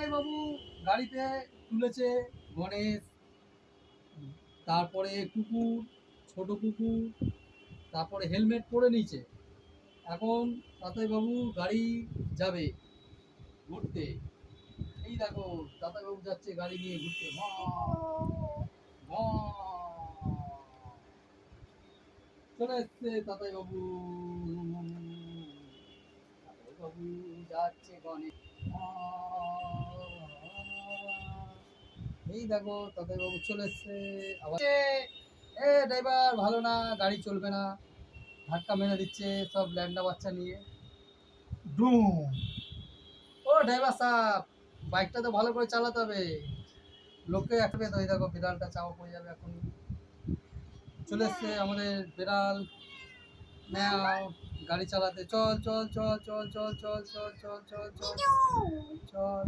তাতাই বাবু গাড়িতে তুলেছে গণেশ, তারপরে কুকুর, ছোট কুকুর, তারপরে হেলমেট পরে নিয়েছে। এখন তাতাই বাবু গাড়ি যাবে ঘুরতে। এই দেখো তাতাই বাবু যাচ্ছে গাড়ি নিয়ে ঘুরতে। চলে এসছে তাতাই বাবু। তাতাই বাবু যাচ্ছে গণেশ। এই দেখো তাতাই বাবু চলে এসছে। আবার এ ড্রাইভার ভালো না, গাড়ি চলবে না, ধাক্কা মেরে দিচ্ছে সব ল্যান্ডা বাচ্চা নিয়ে। ডুম। ও ড্রাইভার সাহেব, বাইকটা তো ভালো করে চালাতে হবে, লোকে আসবে তো। এই দেখো বিড়ালটা চাপা পড়ে যাবে এখন। চলে এসছে আমাদের বিড়াল ম্যাও গাড়ি চালাতে। চল চল চল চল চল চল চল চল চল চল চল।